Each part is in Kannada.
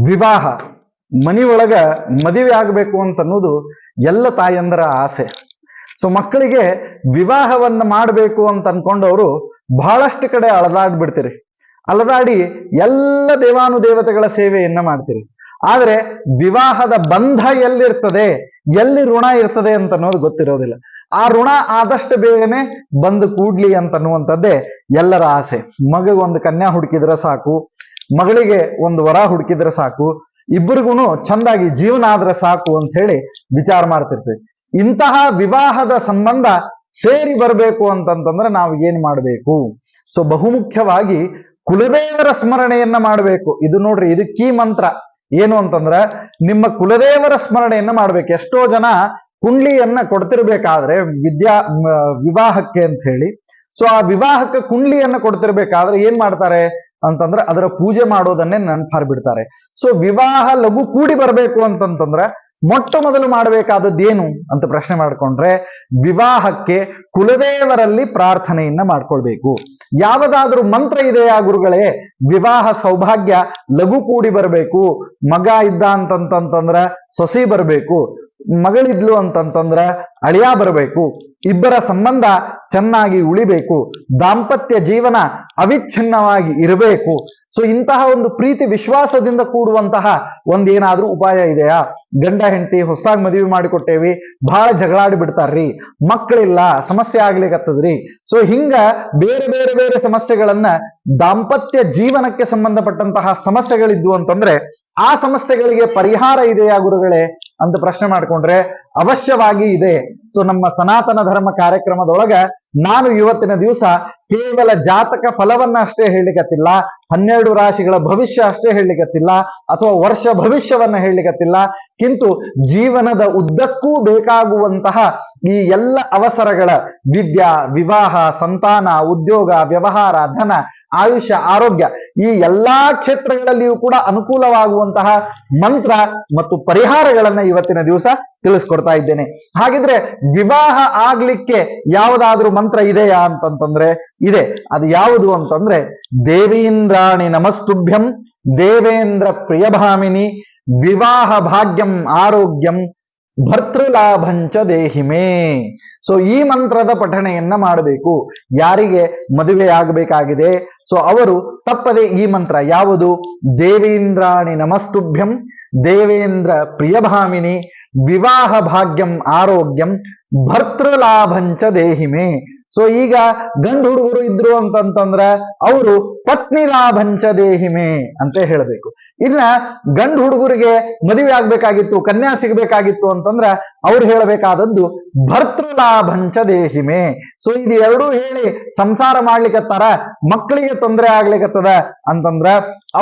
ವಿವಾಹ ಮನೆಯೊಳಗ ಮದುವೆ ಆಗಬೇಕು ಅಂತ ಅನ್ನೋದು ಎಲ್ಲ ತಾಯಂದರ ಆಸೆ. ಸೊ ಮಕ್ಕಳಿಗೆ ವಿವಾಹವನ್ನ ಮಾಡಬೇಕು ಅಂತ ಅನ್ಕೊಂಡವರು ಬಹಳಷ್ಟು ಕಡೆ ಅಳದಾಡ್ಬಿಡ್ತೀರಿ. ಅಳದಾಡಿ ಎಲ್ಲ ದೇವಾನುದೇವತೆಗಳ ಸೇವೆಯನ್ನ ಮಾಡ್ತೀರಿ. ಆದ್ರೆ ವಿವಾಹದ ಬಂಧ ಎಲ್ಲಿರ್ತದೆ, ಎಲ್ಲಿ ಋಣ ಇರ್ತದೆ ಅಂತ ಅನ್ನೋದು ಗೊತ್ತಿರೋದಿಲ್ಲ. ಆ ಋಣ ಆದಷ್ಟು ಬೇಗನೆ ಬಂದು ಕೂಡ್ಲಿ ಅಂತ ಅನ್ನುವಂಥದ್ದೇ ಎಲ್ಲರ ಆಸೆ. ಮಗಗೊಂದು ಕನ್ಯಾ ಹುಡುಕಿದ್ರೆ ಸಾಕು, ಮಗಳಿಗೆ ಒಂದು ವರ ಹುಡುಕಿದ್ರೆ ಸಾಕು, ಇಬ್ಬರಿಗೂ ಚಂದಾಗಿ ಜೀವನ ಆದ್ರೆ ಸಾಕು ಅಂತ ಹೇಳಿ ವಿಚಾರ ಮಾಡ್ತಿರ್ತೀವಿ. ಇಂತಹ ವಿವಾಹದ ಸಂಬಂಧ ಸೇರಿ ಬರಬೇಕು ಅಂತಂತಂದ್ರೆ ನಾವು ಏನ್ ಮಾಡಬೇಕು? ಸೊ ಬಹುಮುಖ್ಯವಾಗಿ ಕುಲದೇವರ ಸ್ಮರಣೆಯನ್ನ ಮಾಡಬೇಕು. ಇದು ನೋಡ್ರಿ, ಇದು ಕೀ ಮಂತ್ರ. ಏನು ಅಂತಂದ್ರ ನಿಮ್ಮ ಕುಲದೇವರ ಸ್ಮರಣೆಯನ್ನ ಮಾಡ್ಬೇಕು. ಎಷ್ಟೋ ಜನ ಕುಂಡ್ಲಿಯನ್ನ ಕೊಡ್ತಿರ್ಬೇಕಾದ್ರೆ ವಿವಾಹಕ್ಕೆ ಅಂತ ಹೇಳಿ, ಸೊ ಆ ವಿವಾಹಕ್ಕೆ ಕುಂಡ್ಲಿಯನ್ನ ಕೊಡ್ತಿರ್ಬೇಕಾದ್ರೆ ಏನ್ ಮಾಡ್ತಾರೆ ಅಂತಂದ್ರೆ ಅದರ ಪೂಜೆ ಮಾಡೋದನ್ನೇ ನೆನಪಾರ್ಬಿಡ್ತಾರೆ. ಸೊ ವಿವಾಹ ಲಘು ಕೂಡಿ ಬರ್ಬೇಕು ಅಂತಂತಂದ್ರೆ ಮೊಟ್ಟ ಮೊದಲು ಮಾಡಬೇಕಾದದ್ದೇನು ಅಂತ ಪ್ರಶ್ನೆ ಮಾಡ್ಕೊಂಡ್ರೆ, ವಿವಾಹಕ್ಕೆ ಕುಲದೇವರಲ್ಲಿ ಪ್ರಾರ್ಥನೆಯನ್ನ ಮಾಡ್ಕೊಳ್ಬೇಕು. ಯಾವುದಾದ್ರೂ ಮಂತ್ರ ಇದೆಯಾ ಗುರುಗಳೇ? ವಿವಾಹ ಸೌಭಾಗ್ಯ ಲಘು ಕೂಡಿ ಬರಬೇಕು, ಮಗ ಇದ್ದ ಅಂತಂತಂದ್ರ ಸೊಸಿ ಬರಬೇಕು, ಮಗಳಿದ್ಲು ಅಂತಂತಂದ್ರ ಅಳಿಯ ಬರಬೇಕು, ಇಬ್ಬರ ಸಂಬಂಧ ಚೆನ್ನಾಗಿ ಉಳಿಬೇಕು, ದಾಂಪತ್ಯ ಜೀವನ ಅವಿಚ್ಛಿನ್ನವಾಗಿ ಇರಬೇಕು. ಸೊ ಇಂತಹ ಒಂದು ಪ್ರೀತಿ ವಿಶ್ವಾಸದಿಂದ ಕೂಡುವಂತಹ ಒಂದೇನಾದ್ರೂ ಉಪಾಯ ಇದೆಯಾ? ಗಂಡ ಹೆಂಡತಿ ಹೊಸದಾಗಿ ಮದುವೆ ಮಾಡಿಕೊಟ್ಟೇವಿ, ಬಹಳ ಜಗಳಾಡಿ ಬಿಡ್ತಾರ್ರಿ, ಮಕ್ಕಳಿಲ್ಲ, ಸಮಸ್ಯೆ ಆಗ್ಲಿಕ್ಕತ್ತದ್ರಿ. ಸೊ ಹಿಂಗ ಬೇರೆ ಬೇರೆ ಬೇರೆ ಸಮಸ್ಯೆಗಳನ್ನ, ದಾಂಪತ್ಯ ಜೀವನಕ್ಕೆ ಸಂಬಂಧಪಟ್ಟಂತಹ ಸಮಸ್ಯೆಗಳಿದ್ವು ಅಂತಂದ್ರೆ ಆ ಸಮಸ್ಯೆಗಳಿಗೆ ಪರಿಹಾರ ಇದೆಯಾ ಗುರುಗಳೇ ಅಂತ ಪ್ರಶ್ನೆ ಮಾಡ್ಕೊಂಡ್ರೆ ಅವಶ್ಯವಾಗಿ ಇದೆ. ಸೊ ನಮ್ಮ ಸನಾತನ ಧರ್ಮ ಕಾರ್ಯಕ್ರಮದೊಳಗ ನಾನು ಇವತ್ತಿನ ದಿವಸ ಕೇವಲ ಜಾತಕ ಫಲವನ್ನ ಅಷ್ಟೇ ಹೇಳಲಿಕ್ಕತ್ತಿಲ್ಲ, 12 ರಾಶಿಗಳ ಭವಿಷ್ಯ ಅಷ್ಟೇ ಹೇಳಲಿಕ್ಕತ್ತಿಲ್ಲ, ಅಥವಾ ವರ್ಷ ಭವಿಷ್ಯವನ್ನ ಹೇಳಲಿಕ್ಕತ್ತಿಲ್ಲ, ಕಿಂತು ಜೀವನದ ಉದ್ದಕ್ಕೂ ಬೇಕಾಗುವಂತಹ ಈ ಎಲ್ಲ ಅವಸರಗಳ ವಿದ್ಯಾ, ವಿವಾಹ, ಸಂತಾನ, ಉದ್ಯೋಗ, ವ್ಯವಹಾರ, ಧನ, ಆಯುಷ್ಯ, ಆರೋಗ್ಯ, ಈ ಎಲ್ಲಾ ಕ್ಷೇತ್ರಗಳಲ್ಲಿಯೂ ಕೂಡ ಅನುಕೂಲವಾಗುವಂತಹ ಮಂತ್ರ ಮತ್ತು ಪರಿಹಾರಗಳನ್ನ ಇವತ್ತಿನ ದಿವಸ ತಿಳಿಸ್ಕೊಡ್ತಾ ಇದ್ದೇನೆ. ಹಾಗಿದ್ರೆ ವಿವಾಹ ಆಗ್ಲಿಕ್ಕೆ ಯಾವುದಾದ್ರೂ ಮಂತ್ರ ಇದೆಯಾ ಅಂತಂತಂದ್ರೆ ಇದೆ. ಅದು ಯಾವುದು ಅಂತಂದ್ರೆ, ದೇವೀಂದ್ರಾಣಿ ನಮಸ್ತುಭ್ಯಂ ದೇವೇಂದ್ರ ಪ್ರಿಯಭಾಮಿನಿ ವಿವಾಹ ಭಾಗ್ಯಂ ಆರೋಗ್ಯಂ ಭರ್ತೃಲಾಭಂಚ ದೇಹಿಮೇ. ಸೊ ಈ ಮಂತ್ರದ ಪಠಣೆಯನ್ನ ಮಾಡಬೇಕು. ಯಾರಿಗೆ ಮದುವೆ ಆಗಬೇಕಾಗಿದೆ ಸೊ ಅವರು ತಪ್ಪದೆ ಈ ಮಂತ್ರ ಯಾವುದು? ದೇವೇಂದ್ರಾಣಿ ನಮಸ್ತುಭ್ಯಂ ದೇವೇಂದ್ರ ಪ್ರಿಯಭಾಮಿನಿ ವಿವಾಹ ಭಾಗ್ಯಂ ಆರೋಗ್ಯಂ ಭರ್ತೃಲಾಭಂಚ ದೇಹಿಮೆ. ಸೊ ಈಗ ಗಂಡು ಹುಡುಗರು ಇದ್ರು ಅಂತಂತಂದ್ರ ಅವರು ಪತ್ನಿ ಲಾಭಂಚ ದೇಹಿಮೆ ಅಂತ ಹೇಳಬೇಕು. ಇನ್ನ ಗಂಡು ಹುಡುಗರಿಗೆ ಮದುವೆ ಆಗ್ಬೇಕಾಗಿತ್ತು, ಕನ್ಯಾ ಸಿಗಬೇಕಾಗಿತ್ತು ಅಂತಂದ್ರ ಅವ್ರು ಹೇಳಬೇಕಾದದ್ದು ಭರ್ತೃಲಾಭಂಚ ದೇಹಿಮೆ. ಸೊ ಇದು ಎರಡೂ ಹೇಳಿ ಸಂಸಾರ ಮಾಡ್ಲಿಕ್ಕತ್ತಾರ, ಮಕ್ಕಳಿಗೆ ತೊಂದರೆ ಆಗ್ಲಿಕ್ಕತ್ತದ ಅಂತಂದ್ರ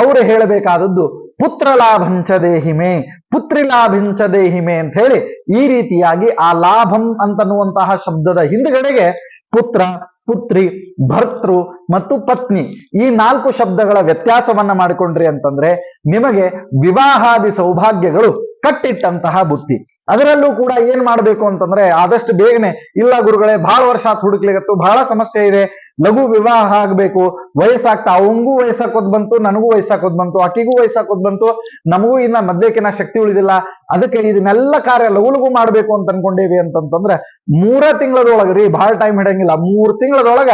ಅವ್ರು ಹೇಳಬೇಕಾದದ್ದು ಪುತ್ರ ಲಾಭಂಚ ದೇಹಿಮೆ, ಪುತ್ರಿ ಲಾಭಂಚ ದೇಹಿಮೆ ಅಂತ ಹೇಳಿ ಈ ರೀತಿಯಾಗಿ ಆ ಲಾಭಂ ಅಂತನ್ನುವಂತಹ ಶಬ್ದದ ಹಿಂದ್ಗಡೆಗೆ ಪುತ್ರ, ಪುತ್ರಿ, ಭರ್ತೃ ಮತ್ತು ಪತ್ನಿ ಈ 4 ಶಬ್ದಗಳ ವ್ಯತ್ಯಾಸವನ್ನ ಮಾಡಿಕೊಂಡ್ರಿ ಅಂತಂದ್ರೆ ನಿಮಗೆ ವಿವಾಹಾದಿ ಸೌಭಾಗ್ಯಗಳು ಕಟ್ಟಿಟ್ಟಂತಹ ಬುತ್ತಿ. ಅದರಲ್ಲೂ ಕೂಡ ಏನ್ ಮಾಡ್ಬೇಕು ಅಂತಂದ್ರೆ ಆದಷ್ಟು ಬೇಗನೆ, ಇಲ್ಲ ಗುರುಗಳೇ ಬಹಳ ವರ್ಷ ಆತ್ ಹುಡುಕ್ಲಿಗತ್ತು, ಬಹಳ ಸಮಸ್ಯೆ ಇದೆ, ಲಘು ವಿವಾಹ ಆಗ್ಬೇಕು, ವಯಸ್ಸಾಗ್ತಾ, ಅವಂಗೂ ವಯಸ್ಸಾಕೋದ್ ಬಂತು, ನನಗೂ ವಯಸ್ಸಾಕೋದ್ ಬಂತು, ಆಕಿಗೂ ವಯಸ್ಸಾಕೋದ್ ಬಂತು, ನಮಗೂ ಇನ್ನ ಮದ್ಲೇಕಿನ ಶಕ್ತಿ ಉಳಿದಿಲ್ಲ, ಅದಕ್ಕೆ ಇದನ್ನೆಲ್ಲ ಕಾರ್ಯ ಲಘು ಮಾಡ್ಬೇಕು ಅಂತ ಅನ್ಕೊಂಡೇವಿ ಅಂತಂತಂದ್ರೆ 3 ತಿಂಗಳದೊಳಗ್ರಿ, ಬಹಳ ಟೈಮ್ ಹಿಡಂಗಿಲ್ಲ, 3 ತಿಂಗಳದೊಳಗ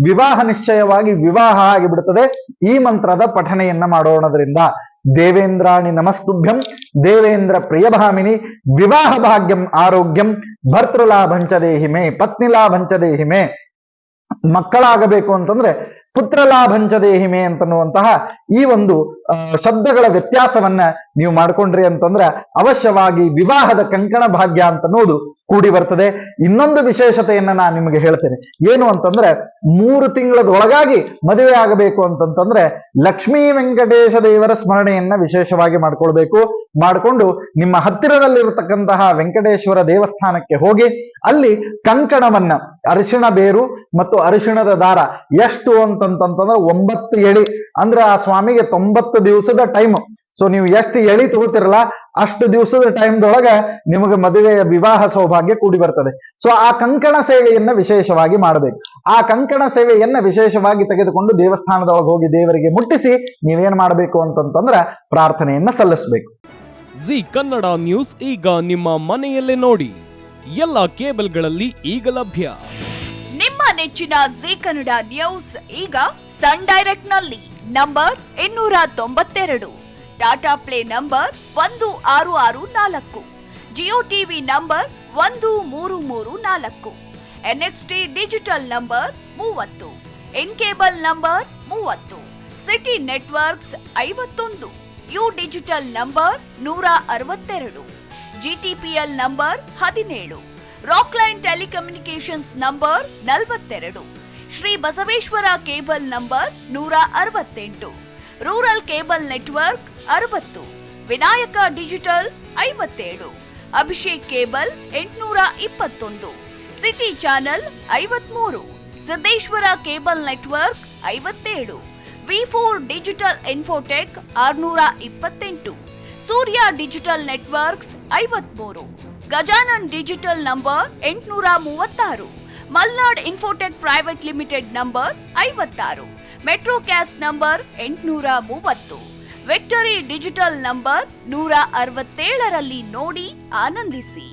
ವಿವಾಹ ನಿಶ್ಚಯವಾಗಿ ವಿವಾಹ ಆಗಿಬಿಡುತ್ತದೆ. ಈ ಮಂತ್ರದ ಪಠಣೆಯನ್ನ ಮಾಡೋಣದ್ರಿಂದ ದೇವೇಂದ್ರಾಣಿ ನಮಸ್ತುಭ್ಯಂ ದೇವೇಂದ್ರ ಪ್ರಿಯಭಾಮಿನಿ ವಿವಾಹ ಭಾಗ್ಯಂ ಆರೋಗ್ಯಂ ಭರ್ತೃಲಾಭಂಚ ದೇಹಿಮೆ, ಪತ್ನಿ ಲಾಭಂಚ ದೇಹಿಮೆ, ಮಕ್ಕಳಾಗಬೇಕು ಅಂತಂದ್ರೆ ಪುತ್ರ ಲಾಭಂಚ ದೇಹಿಮೆ ಅಂತನ್ನುವಂತಹ ಈ ಒಂದು ಶಬ್ದಗಳ ವ್ಯತ್ಯಾಸವನ್ನ ನೀವು ಮಾಡ್ಕೊಂಡ್ರಿ ಅಂತಂದ್ರೆ ಅವಶ್ಯವಾಗಿ ವಿವಾಹದ ಕಂಕಣ ಭಾಗ್ಯ ಅಂತನ್ನೋದು ಕೂಡಿ ಬರ್ತದೆ. ಇನ್ನೊಂದು ವಿಶೇಷತೆಯನ್ನ ನಾನು ನಿಮಗೆ ಹೇಳ್ತೇನೆ. ಏನು ಅಂತಂದ್ರೆ 3 ತಿಂಗಳದೊಳಗಾಗಿ ಮದುವೆ ಆಗಬೇಕು ಅಂತಂತಂದ್ರೆ ಲಕ್ಷ್ಮೀ ವೆಂಕಟೇಶ ದೇವರ ಸ್ಮರಣೆಯನ್ನ ವಿಶೇಷವಾಗಿ ಮಾಡ್ಕೊಳ್ಬೇಕು. ಮಾಡಿಕೊಂಡು ನಿಮ್ಮ ಹತ್ತಿರದಲ್ಲಿರತಕ್ಕಂತಹ ವೆಂಕಟೇಶ್ವರ ದೇವಸ್ಥಾನಕ್ಕೆ ಹೋಗಿ ಅಲ್ಲಿ ಕಂಕಣವನ್ನ, ಅರಿಶಿಣ ಬೇರು ಮತ್ತು ಅರಿಶಿಣದ ದಾರ ಎಷ್ಟು ಅಂತಂತಂದ್ರೆ 9 ಎಳಿ, ಅಂದ್ರೆ ಆ ಸ್ವಾಮಿಗೆ 90 ದಿವಸದ ಟೈಮ್. ಸೊ ನೀವು ಎಷ್ಟು ಎಳಿ ತಗೋತಿರಲ್ಲ ಅಷ್ಟು ದಿವಸದ ಟೈಮ್ದೊಳಗ ನಿಮಗೆ ಮದುವೆಯ ವಿವಾಹ ಸೌಭಾಗ್ಯ ಕೂಡಿ ಬರ್ತದೆ. ಸೊ ಆ ಕಂಕಣ ಸೇವೆಯನ್ನ ವಿಶೇಷವಾಗಿ ಮಾಡಬೇಕು. ಆ ಕಂಕಣ ಸೇವೆಯನ್ನ ವಿಶೇಷವಾಗಿ ತೆಗೆದುಕೊಂಡು ದೇವಸ್ಥಾನದೊಳಗೆ ಹೋಗಿ ದೇವರಿಗೆ ಮುಟ್ಟಿಸಿ ನೀವೇನ್ ಮಾಡಬೇಕು ಅಂತಂತಂದ್ರ ಪ್ರಾರ್ಥನೆಯನ್ನ ಸಲ್ಲಿಸಬೇಕು. ಜಿ ಕನ್ನಡ ನ್ಯೂಸ್ ಈಗ ನಿಮ್ಮ ಮನೆಯಲ್ಲೇ ನೋಡಿ. ಎಲ್ಲ ಕೇಬಲ್ಗಳಲ್ಲಿ ಈಗ ಲಭ್ಯ. ನಿಮ್ಮ ನೆಚ್ಚಿನ ಜಿ ಕನ್ನಡ ನ್ಯೂಸ್ ಈಗ ಸನ್ ಡೈರೆಕ್ಟ್ ನಲ್ಲಿ number 292, Tata play number 1664, Jio TV number 1334, NXT digital number 30, in cable number 30, city networks 51, U digital number 162, GTPL number 17, Rockline telecommunications number 42, Shri Basaveshwara cable number 168, rural cable network 60, Vinayaka digital 57, Abhishek cable 821, city channel 53, Siddeshwara cable network 57, V4 digital Infotech 628, Surya digital networks 53, Gajanan digital number 836, Malnad infotech private limited number 56, metro cast number 830, victory digital number 167ರಲ್ಲಿ ನೋಡಿ ಆನಂದಿಸಿ.